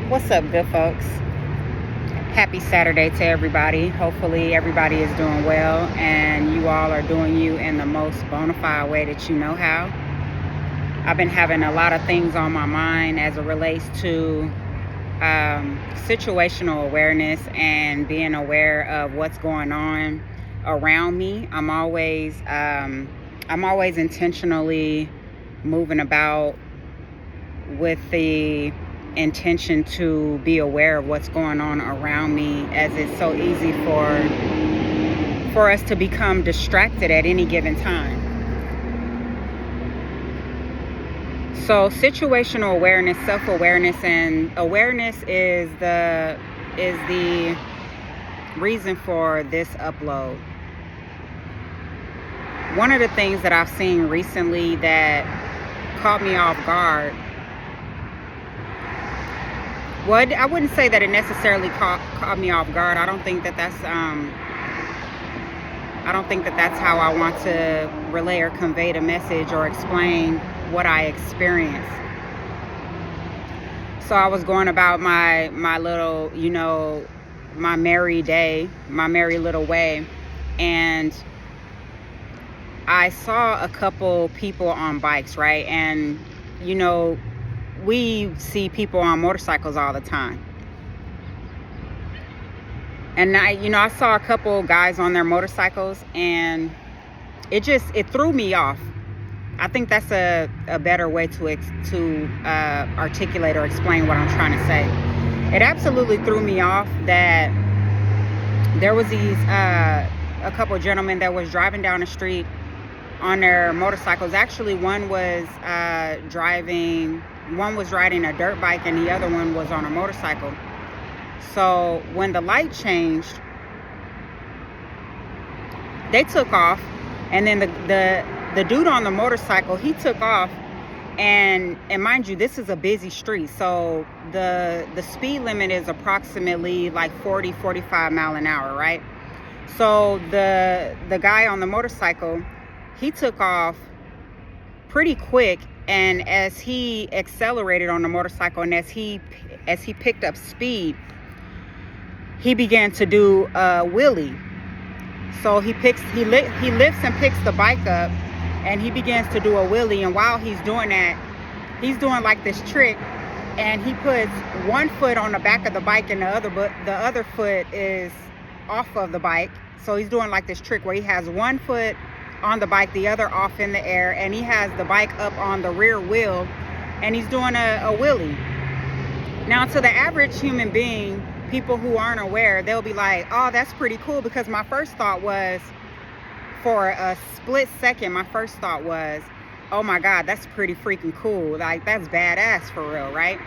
What's up, good folks? Happy Saturday to everybody. Hopefully, everybody is doing well and you all are doing you in the most bona fide way that you know how. I've been having a lot of things on my mind as it relates to situational awareness and being aware of what's going on around me. I'm always intentionally moving about with the intention to be aware of what's going on around me, as it's so easy for us to become distracted at any given time. So situational awareness, self-awareness, and awareness is the reason for this upload. One of the things that I've seen recently that caught me off guard. Well, I wouldn't say that it necessarily caught me off guard. I don't think that that's how I want to relay or convey the message or explain what I experienced. So I was going about my little, my merry day, my merry little way, and I saw a couple people on bikes, right? And we see people on motorcycles all the time. And I saw a couple guys on their motorcycles, and it threw me off. I think that's a better way to articulate or explain what I'm trying to say. It absolutely threw me off that there was a couple of gentlemen that was driving down the street on their motorcycles. Actually, one was riding a dirt bike and the other one was on a motorcycle. So when the light changed, they took off, and then the dude on the motorcycle, he took off, and mind you, this is a busy street, so the speed limit is approximately like 45 mile an hour, right? So the guy on the motorcycle, he took off pretty quick, and as he accelerated on the motorcycle and as he picked up speed, he began to do a wheelie. So he lifts and picks the bike up, and he begins to do a wheelie. And while he's doing that, he's doing like this trick, and he puts one foot on the back of the bike and the other foot is off of the bike. So he's doing like this trick where he has one foot on the bike, the other off in the air, and he has the bike up on the rear wheel, and he's doing a wheelie. Now, to the average human being, people who aren't aware, they'll be like, oh, that's pretty cool, because my first thought was, for a split second, oh my God, that's pretty freaking cool. Like, that's badass for real, right?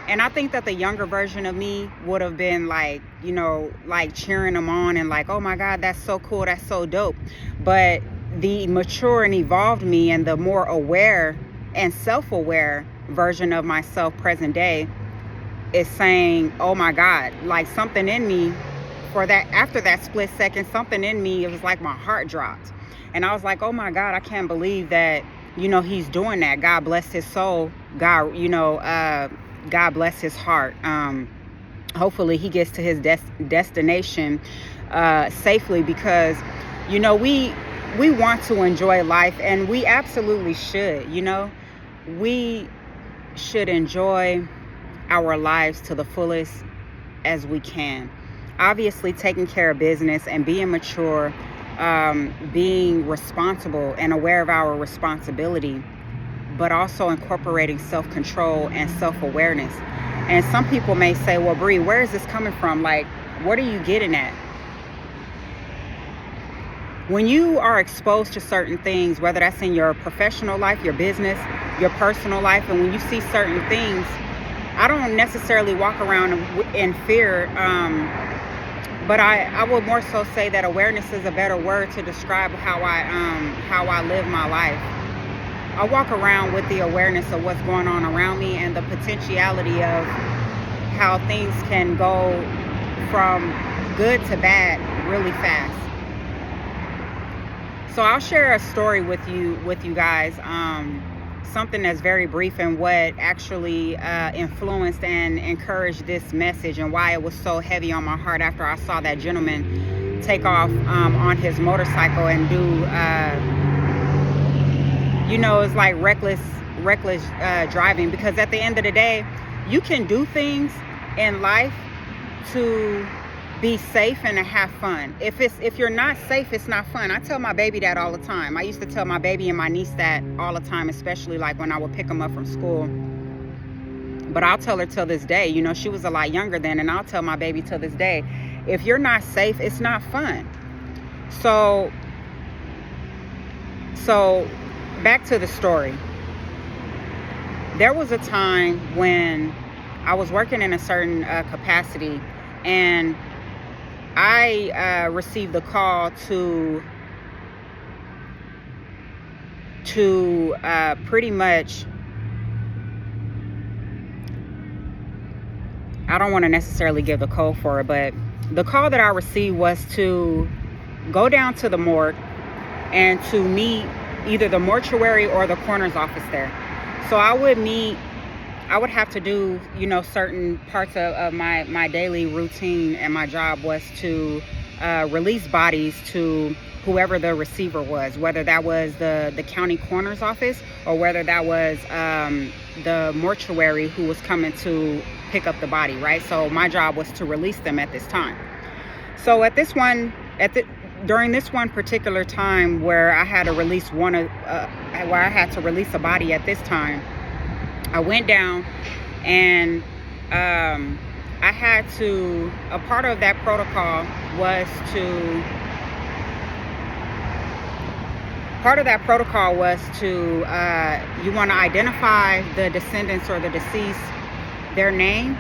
And I think that the younger version of me would have been like, like cheering them on and like, oh my God, that's so cool, that's so dope. But the mature and evolved me, and the more aware and self-aware version of myself present day, is saying, oh my God, like something in me, after that split second, something in me, it was like my heart dropped. And I was like, oh my God, I can't believe that, he's doing that. God bless his soul. God bless his heart. Hopefully he gets to his destination safely, because, we want to enjoy life, and we absolutely should. We should enjoy our lives to the fullest as we can. Obviously, taking care of business and being mature, being responsible and aware of our responsibility, but also incorporating self-control and self-awareness. And some people may say, well, Bree, where is this coming from? Like, what are you getting at? When you are exposed to certain things, whether that's in your professional life, your business, your personal life, and when you see certain things, I don't necessarily walk around in fear, but I would more so say that awareness is a better word to describe how I live my life. I walk around with the awareness of what's going on around me and the potentiality of how things can go from good to bad really fast. So I'll share a story with you guys. something that's very brief, and what actually influenced and encouraged this message, and why it was so heavy on my heart after I saw that gentleman take off on his motorcycle and do, it's like reckless driving. Because at the end of the day, you can do things in life to be safe and to have fun. If you're not safe, it's not fun. I tell my baby that all the time. I used to tell my baby and my niece that all the time, especially like when I would pick them up from school. But I'll tell her till this day. She was a lot younger then, and I'll tell my baby till this day, if you're not safe, it's not fun. So back to the story. There was a time when I was working in a certain capacity, and I received a call to pretty much, I don't want to necessarily give the code for it, but the call that I received was to go down to the morgue and to meet either the mortuary or the coroner's office there. So I would have to do, certain parts of my daily routine, and my job was to release bodies to whoever the receiver was, whether that was the county coroner's office or whether that was the mortuary who was coming to pick up the body, right? So my job was to release them at this time. So during this one particular time where I had to release a body at this time, I went down, and I had to, a part of that protocol was to, you want to identify the descendants or the deceased, their name.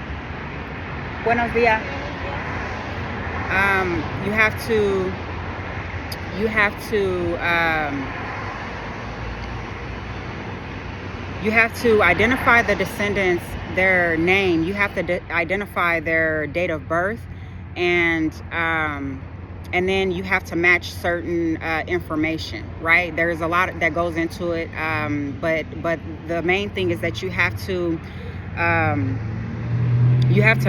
Buenos dias. You have to identify the descendants, their name. You have to identify their date of birth, and then you have to match certain information, right? There's a lot that goes into it, but the main thing is that you have to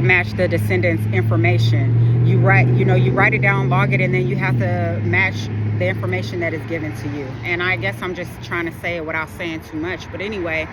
match the descendants' information. You write it down, log it, and then you have to match the information that is given to you. And I guess I'm just trying to say it without saying too much. But anyway,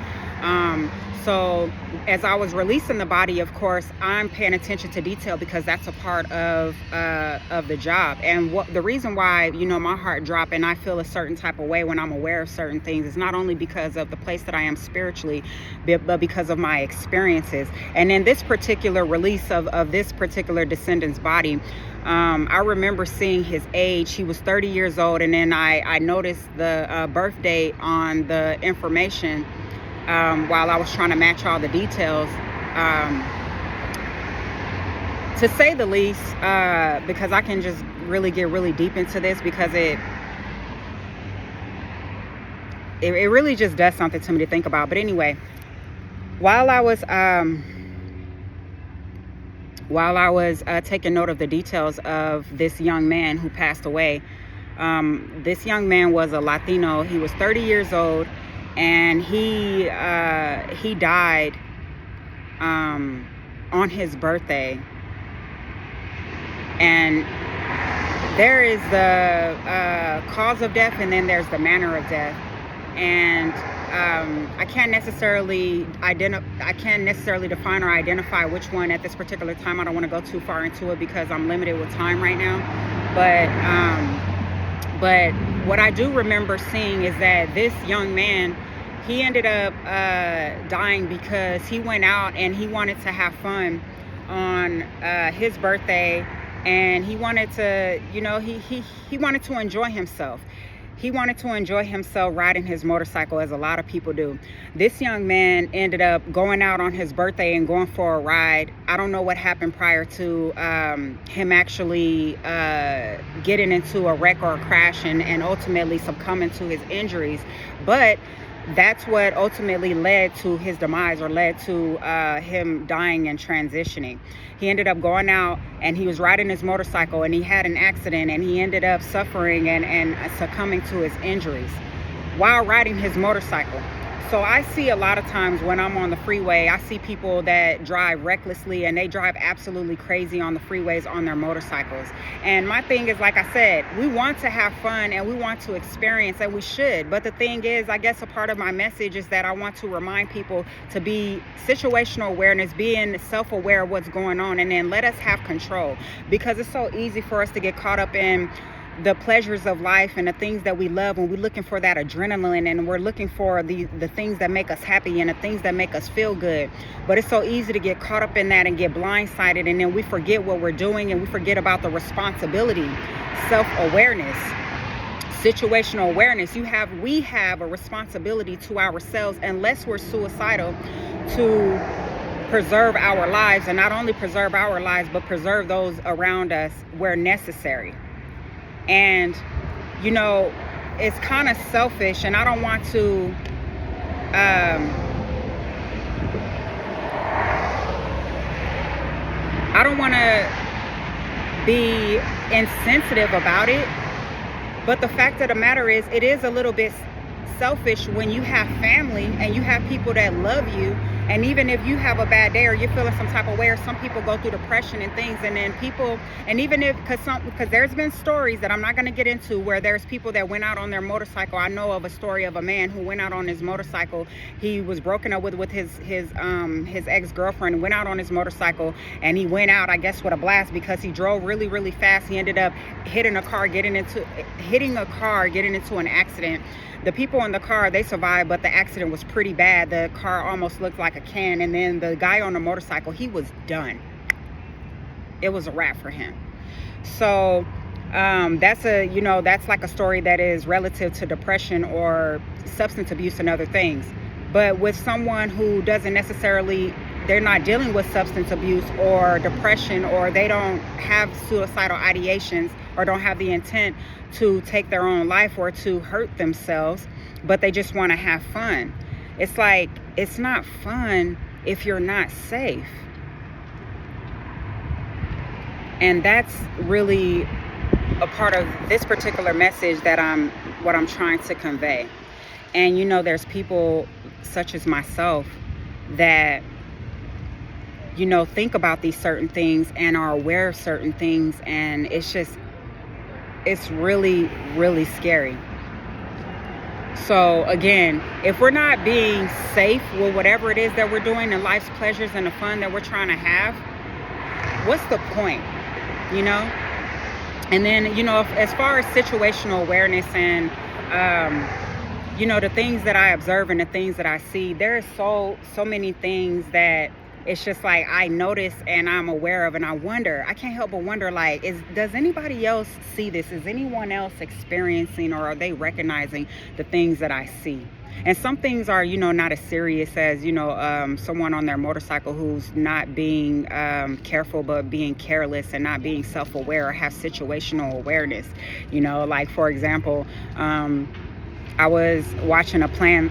so as I was releasing the body, of course, I'm paying attention to detail because that's a part of the job. And the reason why, my heart dropped and I feel a certain type of way when I'm aware of certain things is not only because of the place that I am spiritually, but because of my experiences. And in this particular release of this particular descendant's body, I remember seeing his age. He was 30 years old, and then I noticed the birth date on the information while I was trying to match all the details. To say the least, because I can just really get really deep into this, because it really just does something to me to think about. But anyway, while I was taking note of the details of this young man who passed away, this young man was a Latino. He was 30 years old, and he died on his birthday. And there is the cause of death, and then there's the manner of death. And I can't necessarily define or identify which one at this particular time. I don't want to go too far into it because I'm limited with time right now. But what I do remember seeing is that this young man, he ended up dying because he went out and he wanted to have fun on his birthday, and he wanted to, he wanted to enjoy himself. He wanted to enjoy himself riding his motorcycle, as a lot of people do. This young man ended up going out on his birthday and going for a ride. I don't know what happened prior to him actually getting into a wreck or a crash and ultimately succumbing to his injuries. But that's what ultimately led to his demise, or led to him dying and transitioning. He ended up going out and he was riding his motorcycle, and he had an accident, and he ended up suffering and succumbing to his injuries while riding his motorcycle. So I see a lot of times when I'm on the freeway, I see people that drive recklessly and they drive absolutely crazy on the freeways on their motorcycles. And my thing is, like I said, we want to have fun and we want to experience, and we should. But the thing is, I guess a part of my message is that I want to remind people to be situational awareness, being self-aware of what's going on, and then let us have control, because it's so easy for us to get caught up in the pleasures of life and the things that we love when we're looking for that adrenaline, and we're looking for the things that make us happy and the things that make us feel good. But it's so easy to get caught up in that and get blindsided, and then we forget what we're doing and we forget about the responsibility, self-awareness, situational awareness. We have a responsibility to ourselves, unless we're suicidal, to preserve our lives, and not only preserve our lives but preserve those around us where necessary. And it's kind of selfish, and I don't want to be insensitive about it, but the fact of the matter is, it is a little bit selfish when you have family and you have people that love you, and even if you have a bad day or you're feeling some type of way, or some people go through depression and things, and then people, and even if, because there's been stories that I'm not going to get into where there's people that went out on their motorcycle. I know of a story of a man who went out on his motorcycle. He was broken up with his ex-girlfriend, went out on his motorcycle, and he went out, I guess, with a blast because he drove really, really fast. He ended up hitting a car, getting into an accident. The people in the car, they survived, but the accident was pretty bad. The car almost looked like a can. And then the guy on the motorcycle, he was done. It was a wrap for him. So that's like a story that is relative to depression or substance abuse and other things. But with someone who doesn't necessarily, they're not dealing with substance abuse or depression, or they don't have suicidal ideations, or don't have the intent to take their own life or to hurt themselves, but they just want to have fun. It's like, it's not fun if you're not safe. And that's really a part of this particular message that what I'm trying to convey. And there's people such as myself that think about these certain things and are aware of certain things, and it's really, really scary. So again, if we're not being safe with whatever it is that we're doing, and life's pleasures and the fun that we're trying to have, what's the point? And then as far as situational awareness and the things that I observe and the things that I see, there are so many things that it's just like I notice and I'm aware of, and I can't help but wonder, like, does anybody else see this? Is anyone else experiencing, or are they recognizing the things that I see? And some things are, not as serious as, someone on their motorcycle who's not being careful, but being careless and not being self-aware or have situational awareness. Like, for example, I was watching a plane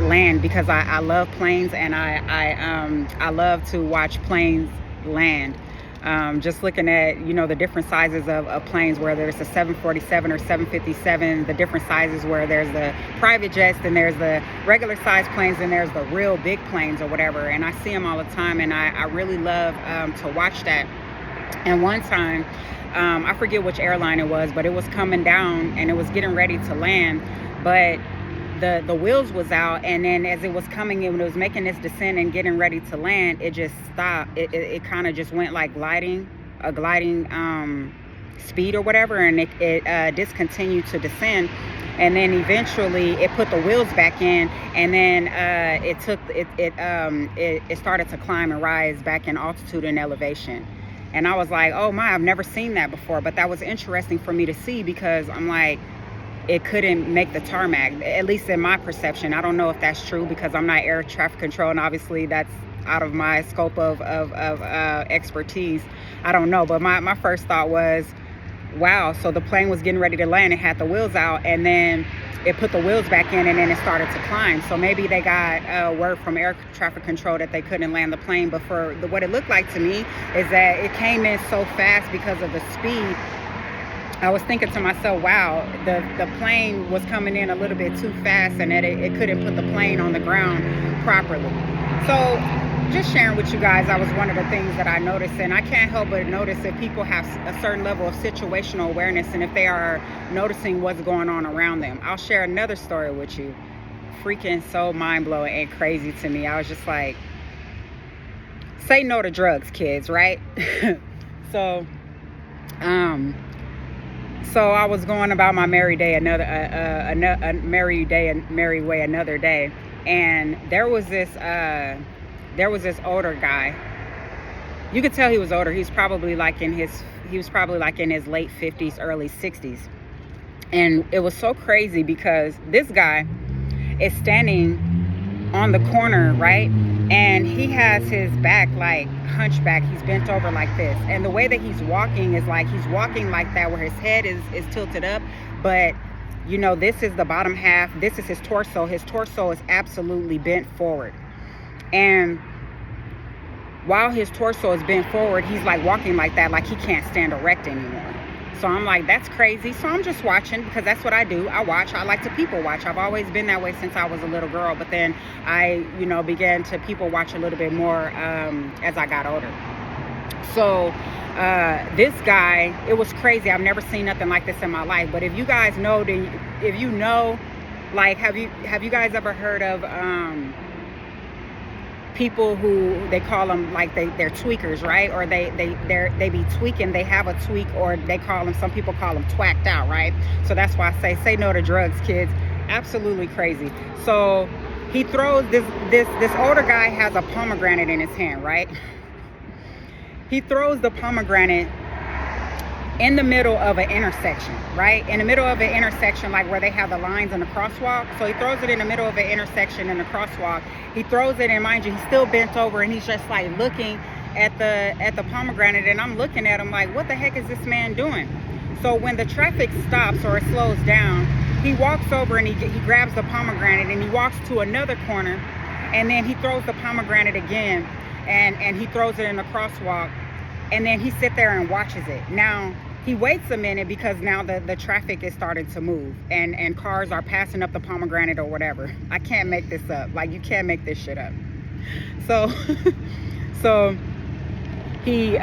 land, because I love planes, and I love to watch planes land. Just looking at, the different sizes of planes, where there's a 747 or 757, the different sizes, where there's the private jets, and there's the regular size planes, and there's the real big planes or whatever. And I see them all the time, and I really love to watch that. And one time, I forget which airline it was, but it was coming down and it was getting ready to land, but the wheels was out, and then as it was coming in, when it was making this descent and getting ready to land, it just stopped. It kind of just went like gliding speed or whatever, and it discontinued to descend. And then eventually it put the wheels back in, and then it started to climb and rise back in altitude and elevation. And I was like, oh my, I've never seen that before. But that was interesting for me to see, because I'm like, it couldn't make the tarmac, at least in my perception. I don't know if that's true, because I'm not air traffic control, and obviously that's out of my scope of expertise. I don't know, but my first thought was, wow, so the plane was getting ready to land, it had the wheels out, and then it put the wheels back in, and then it started to climb. So maybe they got word from air traffic control that they couldn't land the plane. But what it looked like to me is that it came in so fast because of the speed I was thinking to myself, wow, the plane was coming in a little bit too fast, and that it couldn't put the plane on the ground properly. So just sharing with you guys, that was one of the things that I noticed. And I can't help but notice if people have a certain level of situational awareness, and if they are noticing what's going on around them. I'll share another story with you. Freaking so mind-blowing and crazy to me. I was just like, say no to drugs, kids, right? So I was going about my merry way another day, and there was this older guy. You could tell he was older. He was probably like in his late 50s, early 60s. And it was so crazy because this guy is standing on the corner, right? And he has his back like hunchback. He's bent over like this. And the way that he's walking is like he's walking like that, where his head is tilted up. But, you know, this is the bottom half. This is his torso. His torso is absolutely bent forward. And while his torso is bent forward, he's like walking like that, like he can't stand erect anymore. So I'm like, that's crazy. So I'm just watching, because that's what I do. I watch. I like to people watch. I've always been that way since I was a little girl. But then I, began to people watch a little bit more as I got older. So this guy, it was crazy. I've never seen nothing like this in my life. But if you guys know, like, have you guys ever heard of people who they call them like they're tweakers, right? Or they be tweaking, they have a tweak, or some people call them twacked out, right? So that's why I say no to drugs, kids. Absolutely crazy. So he throws this older guy has a pomegranate in his hand, right? He throws the pomegranate in the middle of an intersection, right? In the middle of an intersection, like where they have the lines and the crosswalk. So he throws it in the middle of an intersection in the crosswalk. He throws it, and mind you, he's still bent over, and he's just like looking at the pomegranate. And I'm looking at him like, what the heck is this man doing? So when the traffic stops or it slows down, he walks over and he grabs the pomegranate, and he walks to another corner, and then he throws the pomegranate again, and he throws it in the crosswalk. And then he sit there and watches it. Now, he waits a minute because now the traffic is starting to move, and cars are passing up the pomegranate or whatever. I can't make this up. Like, you can't make this shit up. So, he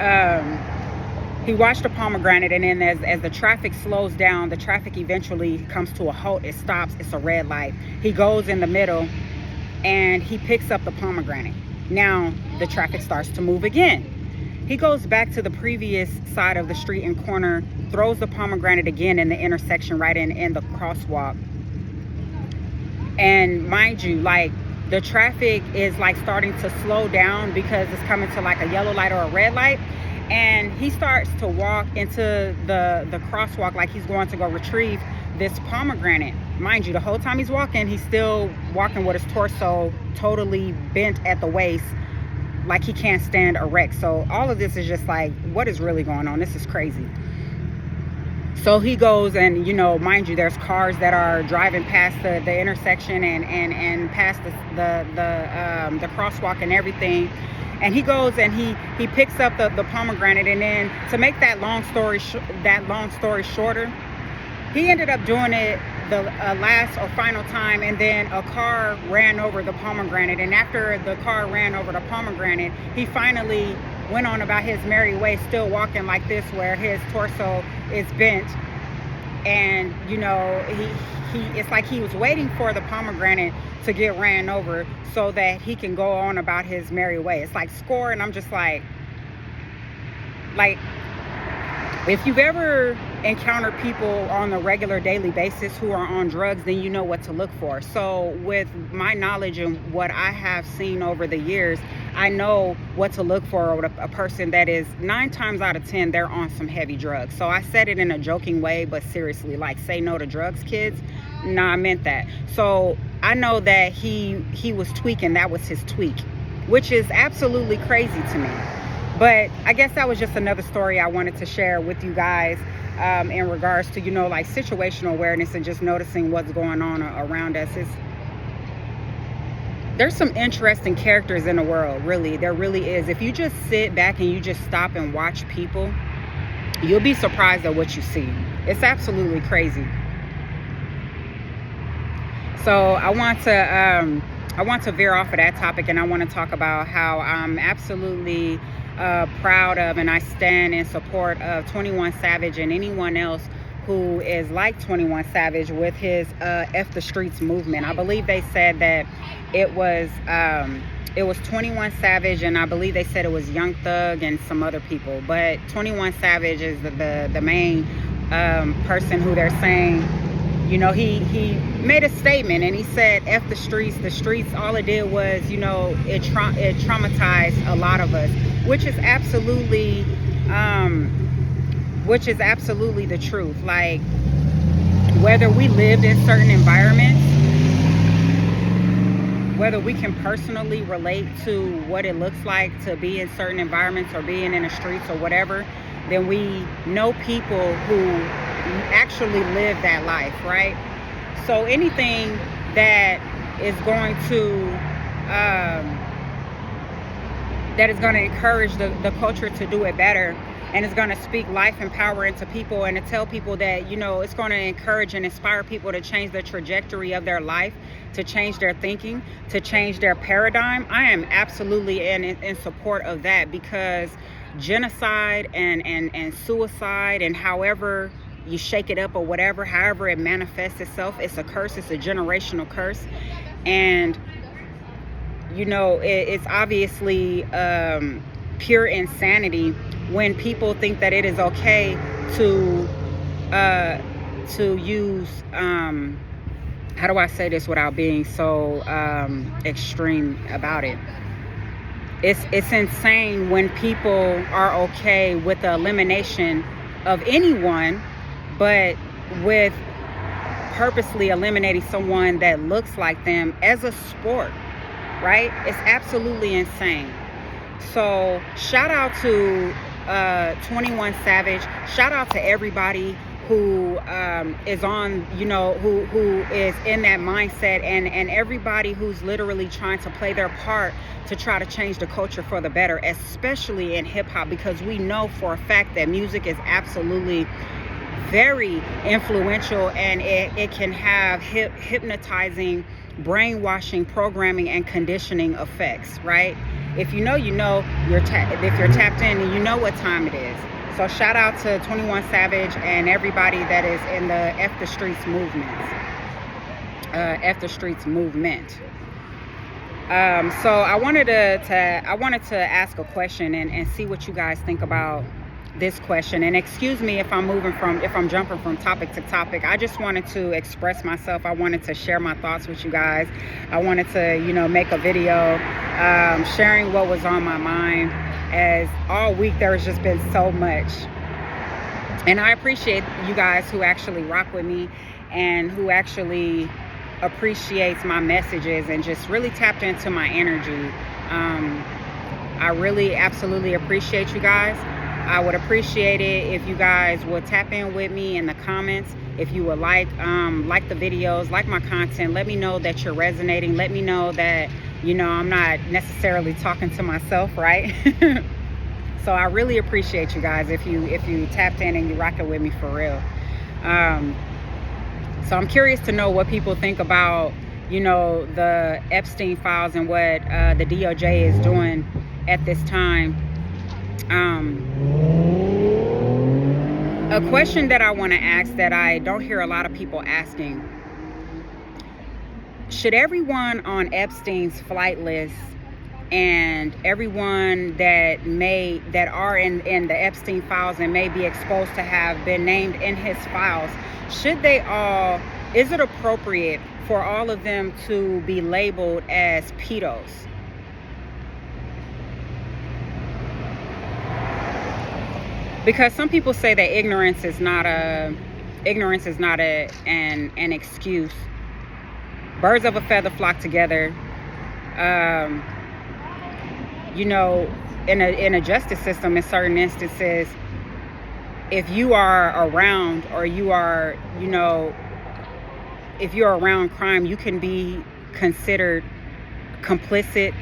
watched the pomegranate, and then as the traffic slows down, the traffic eventually comes to a halt. It stops. It's a red light. He goes in the middle, and he picks up the pomegranate. Now, the traffic starts to move again. He goes back to the previous side of the street and corner, throws the pomegranate again in the intersection right in the crosswalk. And mind you, like, the traffic is like starting to slow down because it's coming to like a yellow light or a red light. And he starts to walk into the crosswalk like he's going to go retrieve this pomegranate. Mind you, the whole time he's walking, he's still walking with his torso totally bent at the waist, like he can't stand erect. So all of this is just like, what is really going on? This is crazy. So he goes, and mind you, there's cars that are driving past the intersection and past the crosswalk and everything. And he goes and he picks up the pomegranate, and then to make that long story shorter, he ended up doing it the last or final time, and then a car ran over the pomegranate. And after the car ran over the pomegranate, he finally went on about his merry way, still walking like this, where his torso is bent. And it's like he was waiting for the pomegranate to get ran over so that he can go on about his merry way. It's like score. And I'm just like, if you've ever encountered people on a regular daily basis who are on drugs, then you know what to look for. So with my knowledge and what I have seen over the years, I know what to look for with a person that is 9 times out of 10, they're on some heavy drugs. So I said it in a joking way, but seriously, like, say no to drugs, kids. No, I meant that. So I know that he was tweaking. That was his tweak, which is absolutely crazy to me. But I guess that was just another story I wanted to share with you guys in regards to, like, situational awareness and just noticing what's going on around us. There's some interesting characters in the world, really. There really is. If you just sit back and you just stop and watch people, you'll be surprised at what you see. It's absolutely crazy. So I want to veer off of that topic, and I want to talk about how I'm absolutely proud of, and I stand in support of 21 Savage and anyone else who is like 21 Savage with his F the Streets movement. I believe they said that it was 21 Savage, and I believe they said it was Young Thug and some other people, but 21 Savage is the main person who they're saying, you know, he made a statement, and he said, F the streets. The streets, all it did was, you know, it traumatized a lot of us, which is absolutely the truth. Like, whether we lived in certain environments, whether we can personally relate to what it looks like to be in certain environments or being in the streets or whatever, then we know people who actually live that life, right? So anything that is going to encourage the culture to do it better, and it's going to speak life and power into people, and to tell people that, you know, it's going to encourage and inspire people to change the trajectory of their life, to change their thinking, to change their paradigm. I am absolutely in support of that, because genocide and suicide, and however you shake it up or whatever, however it manifests itself, it's a curse. It's a generational curse. And, you know, it's obviously pure insanity when people think that it is okay to use how do I say this without being so extreme about it? It's insane when people are okay with the elimination of anyone, but with purposely eliminating someone that looks like them as a sport, right? It's absolutely insane. So shout out to 21 Savage. Shout out to everybody who is on, you know, who is in that mindset, and everybody who's literally trying to play their part to try to change the culture for the better, especially in hip hop, because we know for a fact that music is absolutely very influential, and it can have hypnotizing, brainwashing, programming, and conditioning effects, right? If you know, you know. If you're tapped in, and you know what time it is. So shout out to 21 Savage and everybody that is in the F the Streets movement. F the Streets movement. So I wanted to ask a question and see what you guys think about this question. And excuse me if I'm jumping from topic to topic. I just wanted to express myself. I wanted to share my thoughts with you guys. I wanted to, you know, make a video sharing what was on my mind, as all week there has just been so much. And I appreciate you guys who actually rock with me and who actually appreciates my messages and just really tapped into my energy. I really absolutely appreciate you guys. I would appreciate it if you guys would tap in with me in the comments. If you would like the videos, like my content, let me know that you're resonating. Let me know that, you know, I'm not necessarily talking to myself, right? So I really appreciate you guys if you tapped in and you rocking with me for real. So I'm curious to know what people think about, you know, the Epstein files and what the DOJ is doing at this time. A question that I want to ask that I don't hear a lot of people asking: should everyone on Epstein's flight list and everyone that are in the Epstein files and may be exposed to have been named in his files, is it appropriate for all of them to be labeled as pedos? Because some people say that ignorance is not an excuse. Birds of a feather flock together. You know, in a justice system, in certain instances, if you are around, or you are, you know, if you're around crime, you can be considered complicit.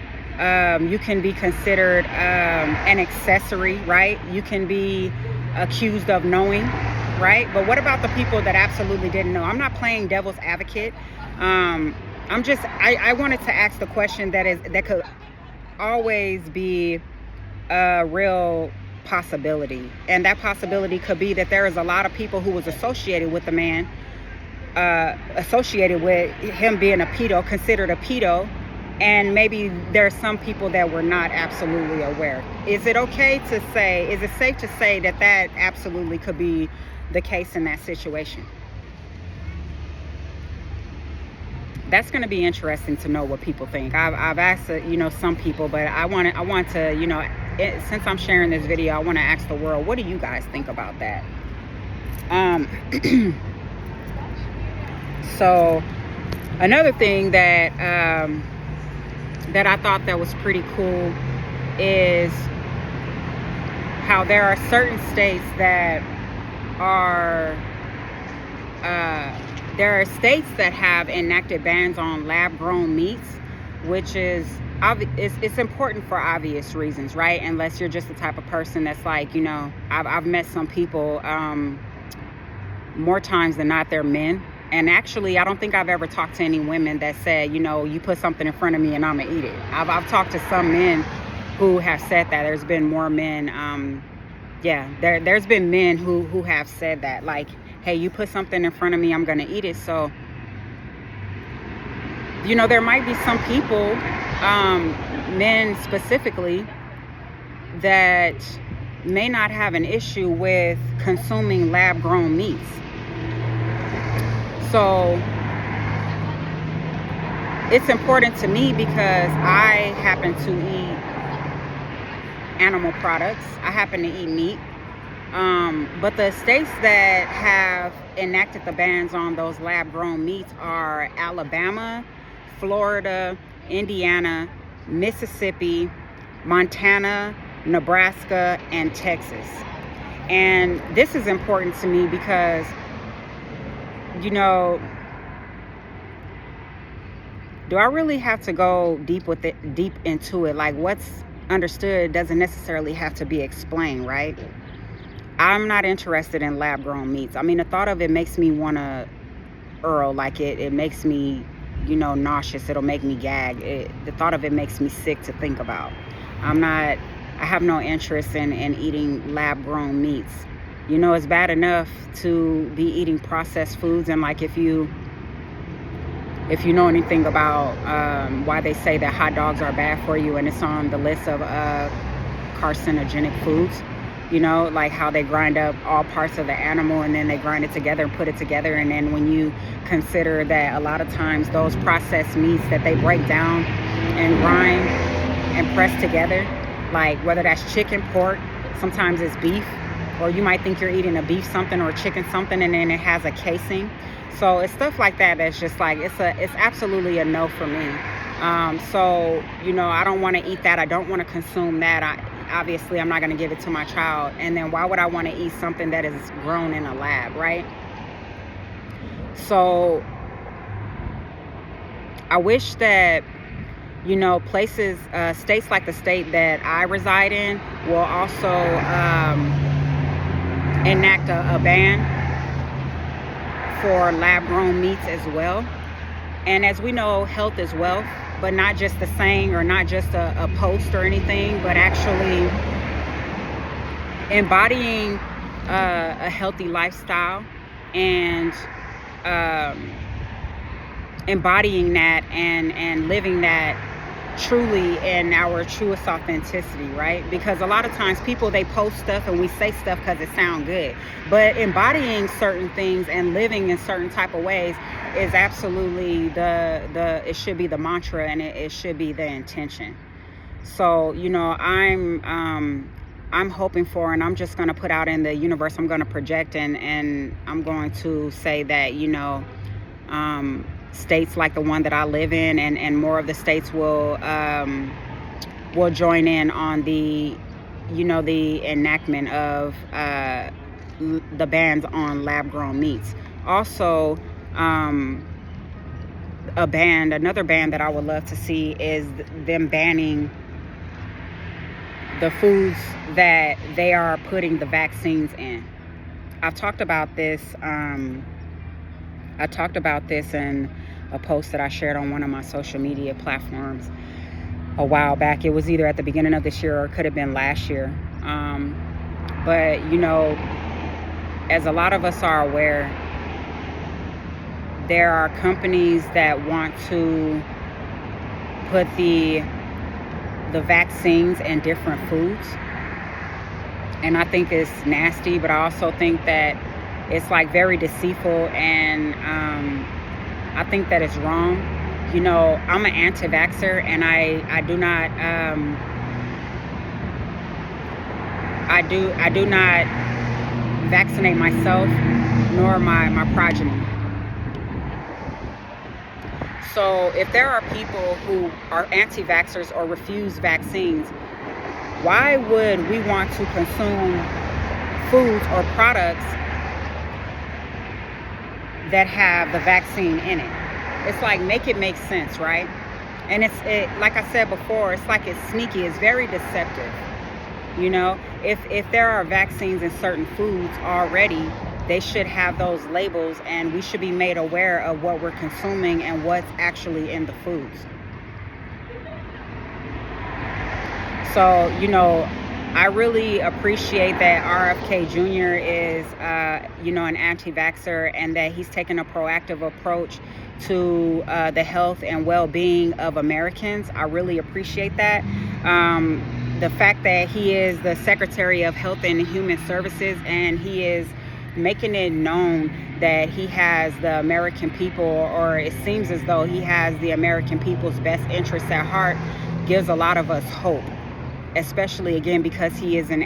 You can be considered an accessory, right? You can be accused of knowing. right? But what about the people that absolutely didn't know? I'm not playing devil's advocate. I wanted to ask the question that could always be a real possibility, and that possibility could be that there is a lot of people who was associated with the man, associated with him being a pedo, considered a pedo, and maybe there's some people that were not absolutely aware. Is it safe to say that that absolutely could be the case in that situation? That's going to be interesting to know what people think. I've asked, some people, but I want to, since I'm sharing this video, I want to ask the world, what do you guys think about that? So another thing that that I thought that was pretty cool is how there are certain states that are there are states that have enacted bans on lab-grown meats, which is it's important for obvious reasons, right? Unless you're just the type of person that's like, I've met some people, more times than not, they're men. And actually, I don't think I've ever talked to any women that said, you put something in front of me and I'm gonna eat it. I've talked to some men who have said that. There's been more men, there's been men who have said that, like, hey, you put something in front of me, I'm gonna eat it. So, there might be some people, men specifically, that may not have an issue with consuming lab-grown meats. So it's important to me because I happen to eat animal products. I happen to eat meat. But the states that have enacted the bans on those lab-grown meats are Alabama, Florida, Indiana, Mississippi, Montana, Nebraska, and Texas. And this is important to me because, do I really have to go deep into it? Like, what's understood doesn't necessarily have to be explained, right? I'm not interested in lab-grown meats. I mean, the thought of it makes me want to like it makes me, nauseous. It'll make me gag. The thought of it makes me sick to think about. I have no interest in eating lab-grown meats. It's bad enough to be eating processed foods, and like if you know anything about why they say that hot dogs are bad for you, and it's on the list of carcinogenic foods, like how they grind up all parts of the animal and then they grind it together and put it together. And then when you consider that a lot of times those processed meats that they break down and grind and press together, like whether that's chicken, pork, sometimes it's beef, or you might think you're eating a beef something or a chicken something, and then it has a casing. So it's stuff like that that's just like, it's absolutely a no for me. So, I don't want to eat that. I don't want to consume that. Obviously, I'm not going to give it to my child. And then why would I want to eat something that is grown in a lab, right? So I wish that, places, states like the state that I reside in will also enact a ban for lab-grown meats as well. And as we know, health is wealth, but not just the saying or not just a post or anything, but actually embodying a healthy lifestyle and embodying that and living that truly in our truest authenticity, right? Because a lot of times people, they post stuff and we say stuff because it sounds good, but embodying certain things and living in certain type of ways is absolutely it should be the mantra, and it should be the intention. So I'm hoping for, and I'm just going to put out in the universe, I'm going to project and I'm going to say that states like the one that I live in and more of the states will join in on the the enactment of the bans on lab-grown meats. Also, another ban that I would love to see is them banning the foods that they are putting the vaccines in. I've talked about this. I talked about this in a post that I shared on one of my social media platforms a while back. It was either at the beginning of this year or it could have been last year. But as a lot of us are aware, there are companies that want to put the vaccines in different foods. And I think it's nasty, but I also think that it's like very deceitful, and I think that it's wrong. I'm an anti-vaxxer, and I do not I do not vaccinate myself nor my progeny. So if there are people who are anti-vaxxers or refuse vaccines, why would we want to consume foods or products that have the vaccine in it? It's like, make it make sense, right? And like I said before, it's like it's sneaky. It's very deceptive. If there are vaccines in certain foods already, they should have those labels, and we should be made aware of what we're consuming and what's actually in the foods. So, I really appreciate that RFK Jr. is, an anti-vaxxer, and that he's taken a proactive approach to the health and well-being of Americans. I really appreciate that. The fact that he is the Secretary of Health and Human Services, and he is making it known that he has the American people, or it seems as though he has the American people's best interests at heart, gives a lot of us hope, especially, again, because he is an